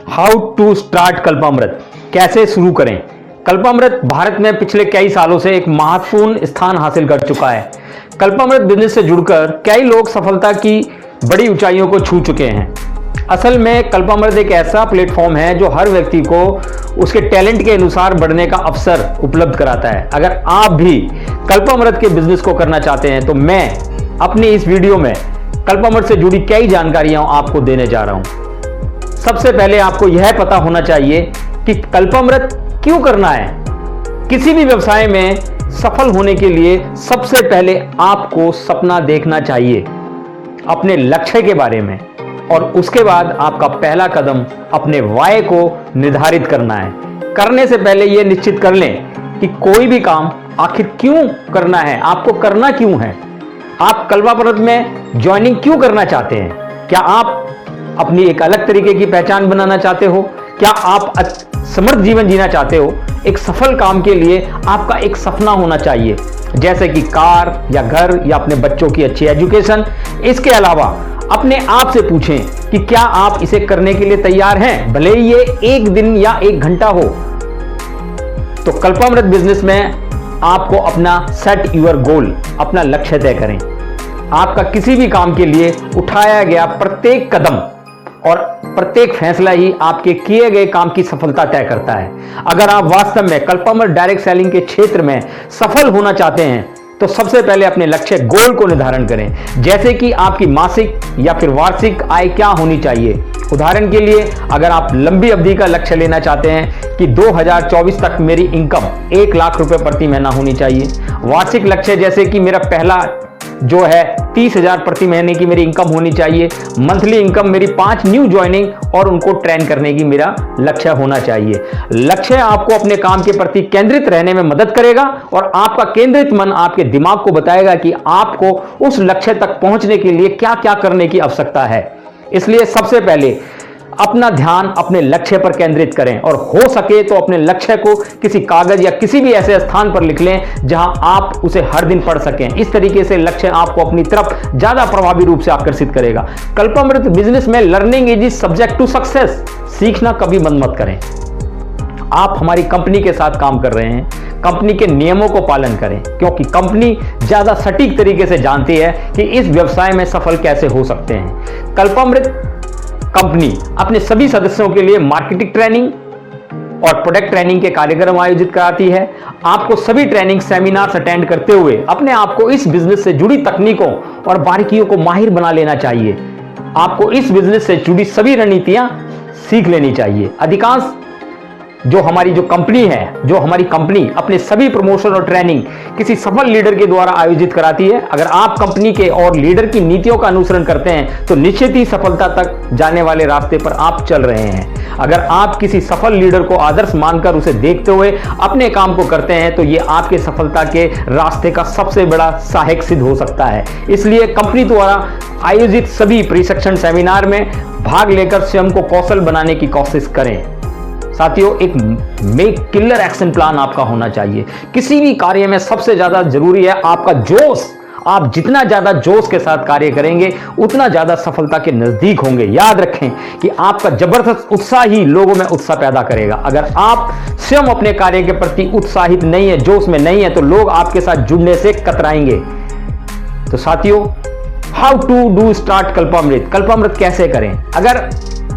How to start कल्पामृत, कैसे शुरू करें। कल्पामृत भारत में पिछले कई सालों से एक महत्वपूर्ण स्थान हासिल कर चुका है। कल्पामृत बिजनेस से जुड़कर कई लोग सफलता की बड़ी ऊंचाइयों को छू चुके हैं। असल में कल्पामृत एक ऐसा प्लेटफॉर्म है जो हर व्यक्ति को उसके टैलेंट के अनुसार बढ़ने का अवसर उपलब्ध कराता है। अगर आप भी कल्पामृत के बिजनेस को करना चाहते हैं तो मैं अपनी इस वीडियो में कल्पामृत से जुड़ी कई जानकारियां आपको देने जा रहा हूं। सबसे पहले आपको यह पता होना चाहिए कि कल्पामृत क्यों करना है। किसी भी व्यवसाय में सफल होने के लिए सबसे पहले आपको सपना देखना चाहिए अपने लक्ष्य के बारे में, और उसके बाद आपका पहला कदम अपने वाय को निर्धारित करना है। करने से पहले यह निश्चित कर लें कि कोई भी काम आखिर क्यों करना है, आपको करना क्यों है। आप कल्पामृत में ज्वाइनिंग क्यों करना चाहते हैं? क्या आप अपनी एक अलग तरीके की पहचान बनाना चाहते हो? क्या आप समृद्ध जीवन जीना चाहते हो? एक सफल काम के लिए आपका एक सपना होना चाहिए, जैसे कि कार या घर या अपने बच्चों की अच्छी एजुकेशन। इसके अलावा अपने आप से पूछें कि क्या आप इसे करने के लिए तैयार हैं, भले ही ये एक दिन या एक घंटा हो। तो कल्पामृत बिजनेस में आपको अपना सेट यूर गोल, अपना लक्ष्य तय करें। आपका किसी भी काम के लिए उठाया गया प्रत्येक कदम और प्रत्येक फैसला ही आपके किए गए काम की सफलता तय करता है। अगर आप वास्तव में कल्पामृत डायरेक्ट सेलिंग के क्षेत्र में सफल होना चाहते हैं तो सबसे पहले अपने लक्ष्य गोल को निर्धारण करें, जैसे कि आपकी मासिक या फिर वार्षिक आय क्या होनी चाहिए। उदाहरण के लिए अगर आप लंबी अवधि का लक्ष्य लेना चाहते हैं कि 2024 तक मेरी इनकम 1 लाख रुपए प्रति महीना होनी चाहिए। वार्षिक लक्ष्य जैसे कि मेरा पहला जो है 30,000 प्रति महीने की मेरी इनकम होनी चाहिए। मंथली इनकम मेरी 5 न्यू ज्वाइनिंग और उनको ट्रेन करने की मेरा लक्ष्य होना चाहिए। लक्ष्य आपको अपने काम के प्रति केंद्रित रहने में मदद करेगा और आपका केंद्रित मन आपके दिमाग को बताएगा कि आपको उस लक्ष्य तक पहुंचने के लिए क्या क्या करने की आवश्यकता है। इसलिए सबसे पहले अपना ध्यान अपने लक्ष्य पर केंद्रित करें और हो सके तो अपने लक्ष्य को किसी कागज या किसी भी ऐसे स्थान पर लिख लें जहां आप उसे हर दिन पढ़ सकें। इस तरीके से लक्ष्य आपको अपनी तरफ ज्यादा प्रभावी रूप से आकर्षित करेगा। कल्पामृत बिजनेस में learning is subject to success, सीखना कभी बंद मत करें। आप हमारी कंपनी के साथ काम कर रहे हैं, कंपनी के नियमों को पालन करें, क्योंकि कंपनी ज्यादा सटीक तरीके से जानती है कि इस व्यवसाय में सफल कैसे हो सकते हैं। कल्पामृत कंपनी अपने सभी सदस्यों के लिए मार्केटिंग ट्रेनिंग और प्रोडक्ट ट्रेनिंग के कार्यक्रम आयोजित कराती है। आपको सभी ट्रेनिंग सेमिनार्स अटेंड करते हुए अपने आप को इस बिजनेस से जुड़ी तकनीकों और बारीकियों को माहिर बना लेना चाहिए। आपको इस बिजनेस से जुड़ी सभी रणनीतियां सीख लेनी चाहिए। अधिकांश जो हमारी कंपनी अपने सभी प्रमोशन और ट्रेनिंग किसी सफल लीडर के द्वारा आयोजित कराती है। अगर आप कंपनी के और लीडर की नीतियों का अनुसरण करते हैं तो निश्चित ही सफलता तक जाने वाले रास्ते पर आप चल रहे हैं। अगर आप किसी सफल लीडर को आदर्श मानकर उसे देखते हुए अपने काम को करते हैं तो यह आपके सफलता के रास्ते का सबसे बड़ा सहायक सिद्ध हो सकता है। इसलिए कंपनी द्वारा आयोजित सभी प्रशिक्षण सेमिनार में भाग लेकर स्वयं को कौशल बनाने की कोशिश करें। साथियों, एक मेक किलर एक्शन प्लान आपका होना चाहिए। किसी भी कार्य में सबसे ज्यादा जरूरी है आपका जोश। आप जितना ज्यादा जोश के साथ कार्य करेंगे उतना ज्यादा सफलता के नजदीक होंगे। याद रखें कि आपका जबरदस्त उत्साह ही लोगों में उत्साह पैदा करेगा। अगर आप स्वयं अपने कार्य के प्रति उत्साहित नहीं है, जोश में नहीं है, तो लोग आपके साथ जुड़ने से कतराएंगे। तो साथियों, हाउ टू डू स्टार्ट कल्पामृत, कल्पामृत कैसे करें। अगर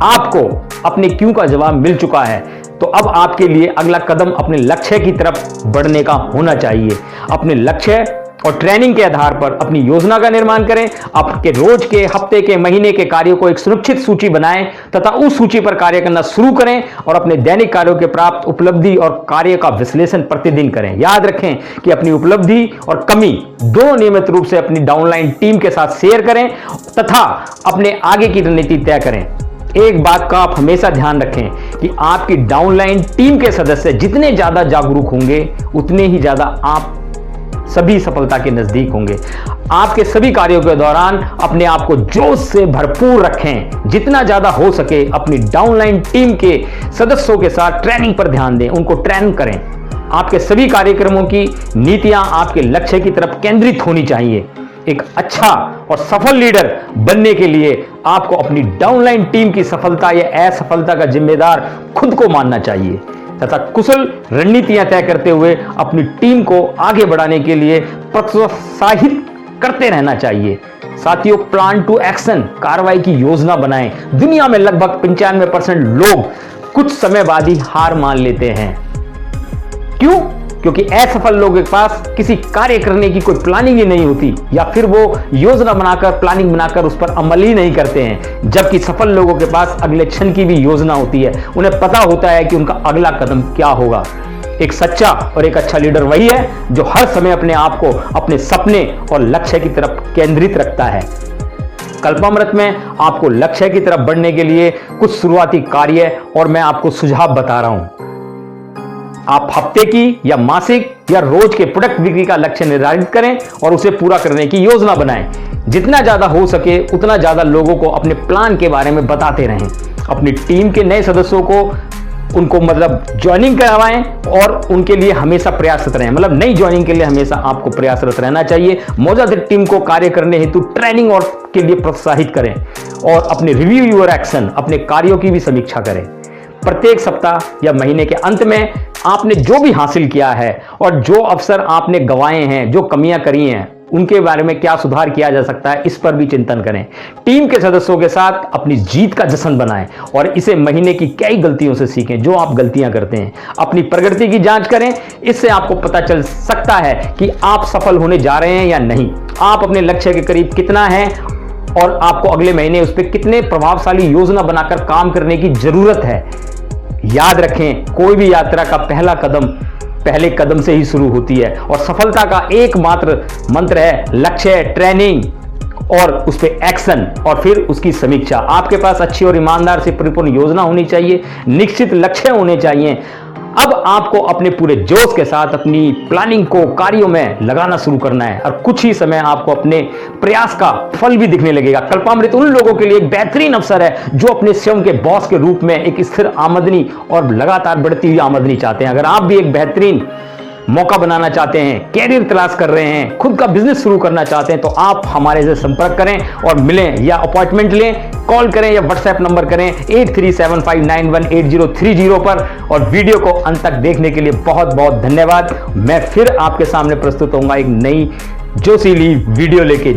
आपको अपने क्यों का जवाब मिल चुका है तो अब आपके लिए अगला कदम अपने लक्ष्य की तरफ बढ़ने का होना चाहिए। अपने लक्ष्य और ट्रेनिंग के आधार पर अपनी योजना का निर्माण करें। आपके रोज के, हफ्ते के, महीने के कार्यों को एक सुनिश्चित सूची बनाएं तथा उस सूची पर कार्य करना शुरू करें और अपने दैनिक कार्यों के प्राप्त उपलब्धि और कार्य का विश्लेषण प्रतिदिन करें। याद रखें कि अपनी उपलब्धि और कमी दोनों नियमित रूप से अपनी डाउनलाइन टीम के साथ शेयर करें तथा अपने आगे की रणनीति तय करें। एक बात का आप हमेशा ध्यान रखें कि आपकी डाउनलाइन टीम के सदस्य जितने ज्यादा जागरूक होंगे उतने ही ज्यादा आप सभी सफलता के नजदीक होंगे। आपके सभी कार्यों के दौरान अपने आप को जोश से भरपूर रखें। जितना ज्यादा हो सके अपनी डाउनलाइन टीम के सदस्यों के साथ ट्रेनिंग पर ध्यान दें, उनको ट्रेन करें। आपके सभी कार्यक्रमों की नीतियां आपके लक्ष्य की तरफ केंद्रित होनी चाहिए। एक अच्छा और सफल लीडर बनने के लिए आपको अपनी डाउनलाइन टीम की सफलता या असफलता का जिम्मेदार खुद को मानना चाहिए तथा कुशल रणनीतियां तय करते हुए अपनी टीम को आगे बढ़ाने के लिए प्रोत्साहित करते रहना चाहिए। साथियों, प्लान टू एक्शन, कार्रवाई की योजना बनाएं। दुनिया में लगभग 95% लोग कुछ समय बाद ही हार मान लेते हैं। क्यों? क्योंकि असफल लोगों के पास किसी कार्य करने की कोई प्लानिंग ही नहीं होती या फिर वो योजना बनाकर प्लानिंग बनाकर उस पर अमल ही नहीं करते हैं। जबकि सफल लोगों के पास अगले क्षण की भी योजना होती है, उन्हें पता होता है कि उनका अगला कदम क्या होगा। एक सच्चा और एक अच्छा लीडर वही है जो हर समय अपने आप को अपने सपने और लक्ष्य की तरफ केंद्रित रखता है। कल्पामृत में आपको लक्ष्य की तरफ बढ़ने के लिए कुछ शुरुआती कार्य और मैं आपको सुझाव बता रहा हूं। आप हफ्ते की या मासिक या रोज के प्रोडक्ट बिक्री का लक्ष्य निर्धारित करें और उसे पूरा करने की योजना बनाएं। जितना ज्यादा हो सके उतना ज्यादा लोगों को अपने प्लान के बारे में बताते रहें। अपनी टीम के नए सदस्यों को उनको ज्वाइनिंग करवाएं और उनके लिए हमेशा प्रयासरत रहें। नई ज्वाइनिंग के लिए हमेशा आपको प्रयासरत रहना चाहिए। मौजूदा टीम को कार्य करने हेतु ट्रेनिंग और के लिए प्रोत्साहित करें और अपने रिव्यू योर एक्शन, अपने कार्यों की भी समीक्षा करें। प्रत्येक सप्ताह या महीने के अंत में आपने जो भी हासिल किया है और जो अवसर आपने गंवाए हैं, जो कमियां करी हैं, उनके बारे में क्या सुधार किया जा सकता है, इस पर भी चिंतन करें। टीम के सदस्यों के साथ अपनी जीत का जश्न बनाएं और इसे महीने की कई गलतियों से सीखें जो आप गलतियां करते हैं। अपनी प्रगति की जांच करें, इससे आपको पता चल सकता है कि आप सफल होने जा रहे हैं या नहीं, आप अपने लक्ष्य के करीब कितना हैं और आपको अगले महीने उस पर कितने प्रभावशाली योजना बनाकर काम करने की जरूरत है। याद रखें, कोई भी यात्रा का पहला कदम पहले कदम से ही शुरू होती है और सफलता का एकमात्र मंत्र है लक्ष्य, ट्रेनिंग और उस पे एक्शन और फिर उसकी समीक्षा। आपके पास अच्छी और ईमानदार से परिपूर्ण योजना होनी चाहिए, निश्चित लक्ष्य होने चाहिए। अब आपको अपने पूरे जोश के साथ अपनी प्लानिंग को कार्यों में लगाना शुरू करना है और कुछ ही समय आपको अपने प्रयास का फल भी दिखने लगेगा। कल्पामृत उन लोगों के लिए एक बेहतरीन अवसर है जो अपने स्वयं के बॉस के रूप में एक स्थिर आमदनी और लगातार बढ़ती हुई आमदनी चाहते हैं। अगर आप भी एक बेहतरीन मौका बनाना चाहते हैं, कैरियर तलाश कर रहे हैं, खुद का बिजनेस शुरू करना चाहते हैं, तो आप हमारे से संपर्क करें और मिलें या अपॉइंटमेंट लें, कॉल करें या व्हाट्सएप नंबर करें 8375918030 पर। और वीडियो को अंत तक देखने के लिए बहुत बहुत धन्यवाद। मैं फिर आपके सामने प्रस्तुत होऊंगा एक नई जोशीली वीडियो लेके।